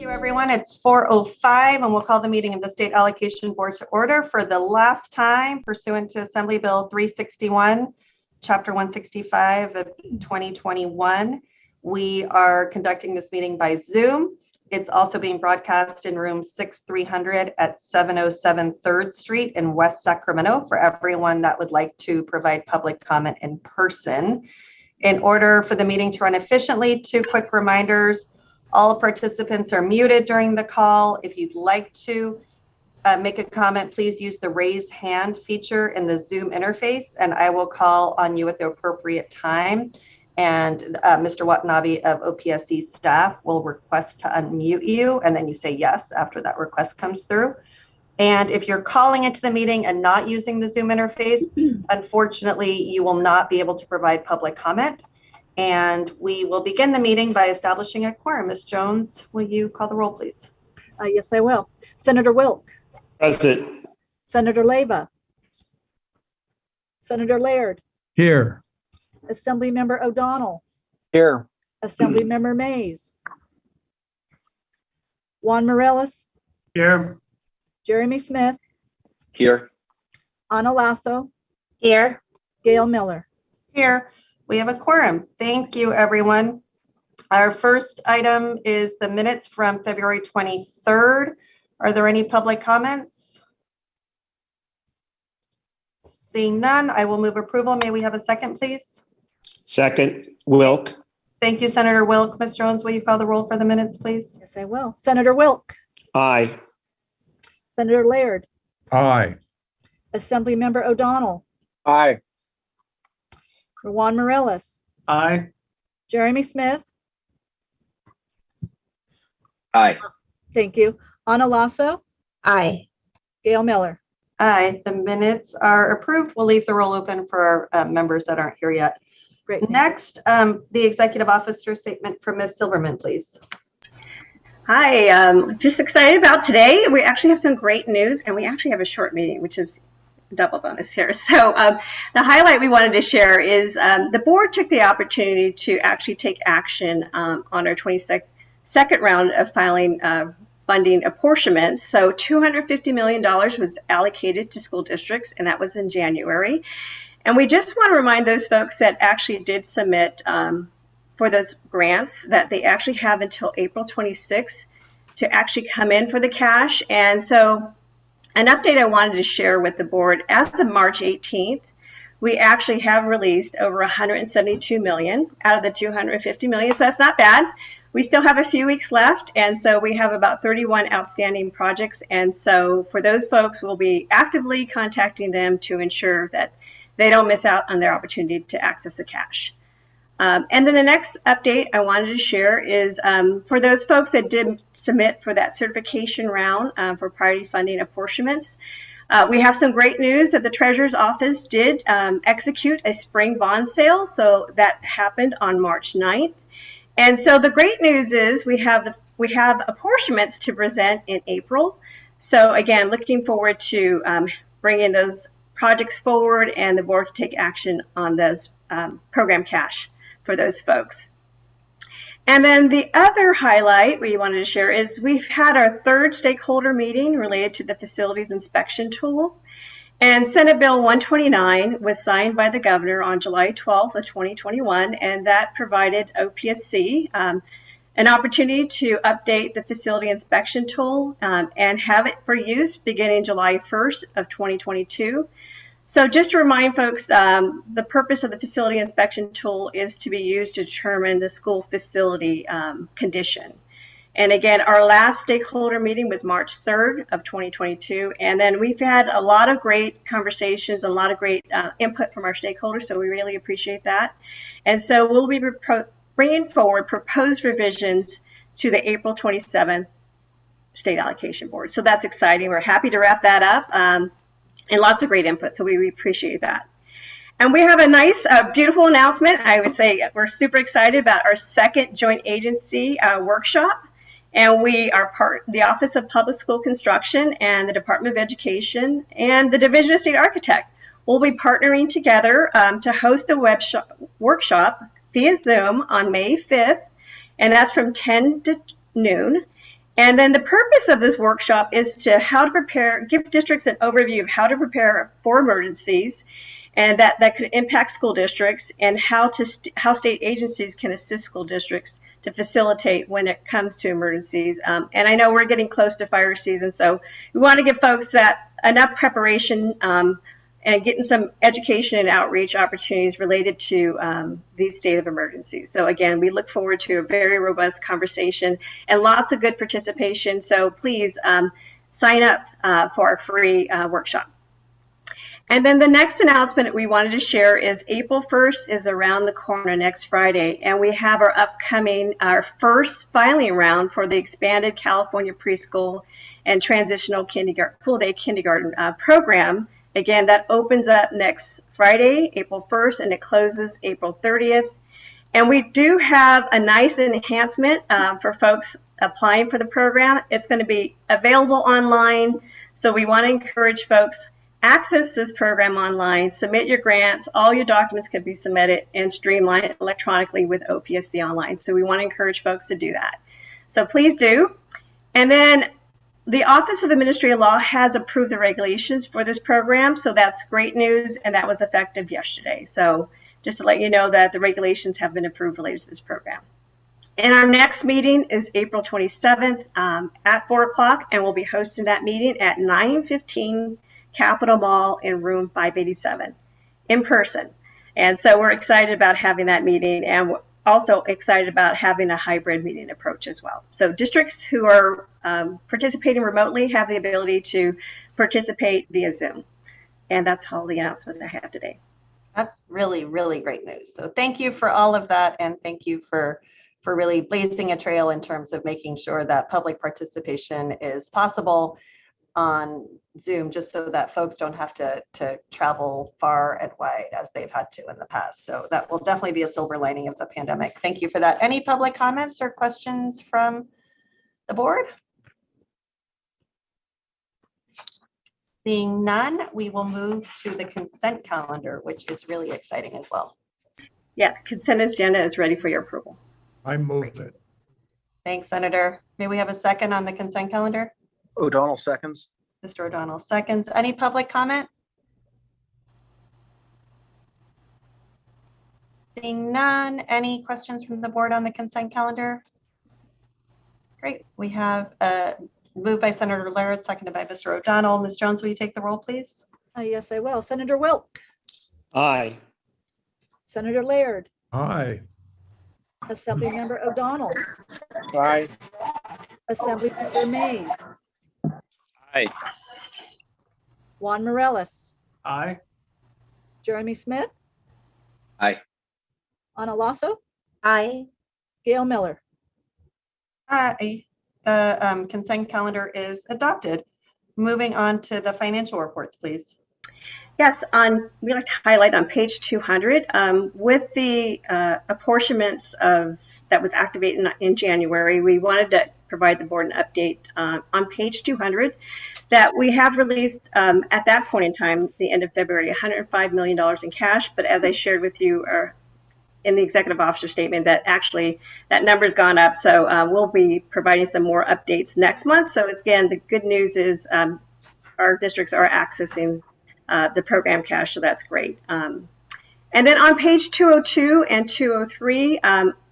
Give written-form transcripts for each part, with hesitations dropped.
you, everyone. It's 4:05, and we'll call the meeting of the State Allocation Board to order for the last time pursuant to Assembly Bill 361, Chapter 165 of 2021. We are conducting this meeting by Zoom. It's also being broadcast in room 6300 at 707 3rd Street in West Sacramento for everyone that would like to provide public comment in person. In order for the meeting to run efficiently, 2 quick reminders. All participants are muted during the call. If you'd like to make a comment, please use the raise hand feature in the Zoom interface, and I will call on you at the appropriate time. And Mr. Watanabe of OPSC staff will request to unmute you, and then you say yes after that request comes through. And if you're calling into the meeting and not using the Zoom interface, unfortunately, you will not be able to provide public comment. And we will begin the meeting by establishing a quorum. Ms. Jones, will you call the roll, please? Yes, I will. Senator Wilk. Present. Senator Leyva. Senator Laird. Here. Assemblymember O'Donnell. Here. Assemblymember Mays. Juan Morales. Here. Jeremy Smith. Here. Ana Lasso. Here. Gail Miller. Here. We have a quorum. Thank you, everyone. Our first item is the minutes from February 23rd. Are there any public comments? Seeing none, I will move approval. May we have a second, please? Second. Wilk. Thank you, Senator Wilk. Ms. Jones, will you call the roll for the minutes, please? Yes, I will. Senator Wilk. Aye. Senator Laird. Aye. Assemblymember O'Donnell. Aye. Juan Morales. Aye. Jeremy Smith. Aye. Thank you. Ana Lasso. Aye. Gail Miller. Aye. The minutes are approved. We'll leave the roll open for our members that aren't here yet. Great. Next, the executive officer statement from Ms. Silverman, please. Hi, just excited about today. We actually have some great news, and we actually have a short meeting, which is double bonus here. So the highlight we wanted to share is the board took the opportunity to actually take action on our 22nd round of filing funding apportionments. So $250 million was allocated to school districts, and that was in January. And we just want to remind those folks that actually did submit for those grants that they actually have until April 26th to actually come in for the cash. And so an update I wanted to share with the board, as of March 18th, we actually have released over 172 million out of the 250 million. So that's not bad. We still have a few weeks left. And so we have about 31 outstanding projects. And so for those folks, we'll be actively contacting them to ensure that they don't miss out on their opportunity to access the cash. And then the next update I wanted to share is for those folks that did submit for that certification round for priority funding apportionments, we have some great news that the Treasurer's Office did execute a spring bond sale. So that happened on March 9th. And so the great news is we have apportionments to present in April. So again, looking forward to bringing those projects forward, and the board can take action on those program cash for those folks. And then the other highlight we wanted to share is we've had our 3rd stakeholder meeting related to the facilities inspection tool. And Senate Bill 129 was signed by the governor on July 12th of 2021, and that provided OPSC an opportunity to update the facility inspection tool and have it for use beginning July 1st of 2022. So just to remind folks, the purpose of the facility inspection tool is to be used to determine the school facility condition. And again, our last stakeholder meeting was March 3rd of 2022. And then we've had a lot of great conversations, a lot of great input from our stakeholders. So we really appreciate that. And so we'll be bringing forward proposed revisions to the April 27th State Allocation Board. So that's exciting. We're happy to wrap that up. And lots of great input, so we appreciate that. And we have a nice, beautiful announcement. I would say we're super excited about our 2nd joint agency workshop. And we are the Office of Public School Construction and the Department of Education and the Division of State Architect will be partnering together to host a workshop via Zoom on May 5th, and that's from 10 to noon. And then the purpose of this workshop is to give districts an overview of how to prepare for emergencies, and that could impact school districts, and how state agencies can assist school districts to facilitate when it comes to emergencies. And I know we're getting close to fire season, so we want to give folks enough preparation and getting some education and outreach opportunities related to these state of emergencies. So again, we look forward to a very robust conversation and lots of good participation. So please sign up for our free workshop. And then the next announcement that we wanted to share is April 1st is around the corner, next Friday, and we have our first filing round for the expanded California Preschool and Transitional Full Day Kindergarten program. Again, that opens up next Friday, April 1st, and it closes April 30th. And we do have a nice enhancement for folks applying for the program. It's going to be available online, so we want to encourage folks access this program online, submit your grants, all your documents can be submitted and streamlined electronically with OPSC online. So we want to encourage folks to do that. So please do. And then the Office of Administrative Law has approved the regulations for this program. So that's great news. And that was effective yesterday. So just to let you know that the regulations have been approved related to this program. And our next meeting is April 27th at 4 o'clock. And we'll be hosting that meeting at 9:15 Capitol Mall in room 587 in person. And so we're excited about having that meeting, and we're also excited about having a hybrid meeting approach as well. So districts who are participating remotely have the ability to participate via Zoom. And that's all the announcements I have today. That's really, really great news. So thank you for all of that. And thank you for really blazing a trail in terms of making sure that public participation is possible on Zoom, just so that folks don't have to travel far and wide as they've had to in the past. So that will definitely be a silver lining of the pandemic. Thank you for that. Any public comments or questions from the board? Seeing none, we will move to the consent calendar, which is really exciting as well. Yeah, the consent agenda is ready for your approval. I moved it. Thanks, Senator. May we have a second on the consent calendar? O'Donnell seconds. Mr. O'Donnell seconds. Any public comment? Seeing none. Any questions from the board on the consent calendar? Great. We have a moved by Senator Laird, seconded by Mr. O'Donnell. Ms. Jones, will you take the roll, please? Yes, I will. Senator Wilk, Aye. Senator Laird, Aye. Assemblymember O'Donnell, Aye. Assemblymember Mays, Aye. Juan Morales, Aye. Jeremy Smith, Aye. Ana Lasso, Aye. Gail Miller. Aye. The consent calendar is adopted. Moving on to the financial reports, please. Yes, we like to highlight on page 200 with the apportionments that was activated in January. We wanted to provide the board an update on page 200 that we have released at that point in time, the end of February, $105 million in cash. But as I shared with you in the executive officer statement, that actually that number's gone up. So we'll be providing some more updates next month. So again, the good news is our districts are accessing the program cash, so that's great. And then on page 202 and 203,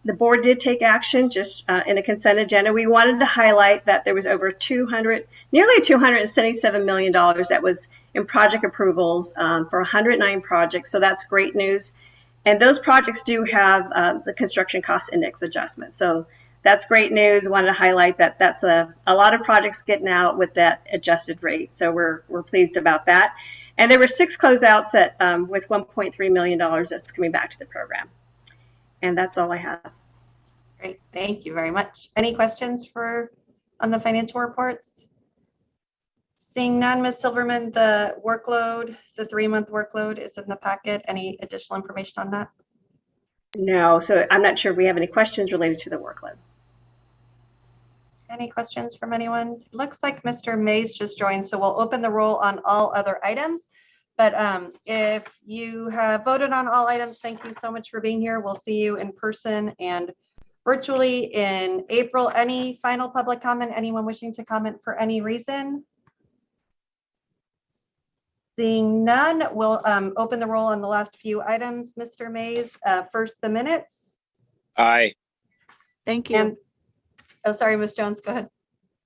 the board did take action just in the consent agenda. We wanted to highlight that there was over nearly $277 million that was in project approvals for 109 projects. So that's great news. And those projects do have the construction cost index adjustment. So that's great news. Wanted to highlight that that's a lot of projects getting out with that adjusted rate. So we're pleased about that. And there were 6 closeouts that with $1.3 million that's coming back to the program. And that's all I have. Great. Thank you very much. Any questions on the financial reports? Seeing none, Ms. Silverman, the 3-month workload is in the packet. Any additional information on that? No, so I'm not sure if we have any questions related to the workload. Any questions from anyone? Looks like Mr. Mays just joined, so we'll open the roll on all other items. But if you have voted on all items, thank you so much for being here. We'll see you in person and virtually in April. Any final public comment? Anyone wishing to comment for any reason? Seeing none, we'll open the roll on the last few items. Mr. Mays, first the minutes. Aye. Thank you. And, oh, sorry, Ms. Jones, go ahead.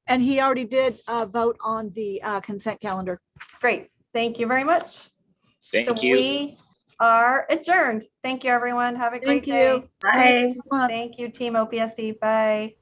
And he already did vote on the consent calendar. Great, thank you very much. Thank So you. we are adjourned. Thank you, everyone. Have a great Thank you. day. Bye. See you next month. Thank you, Team OPSC. Bye.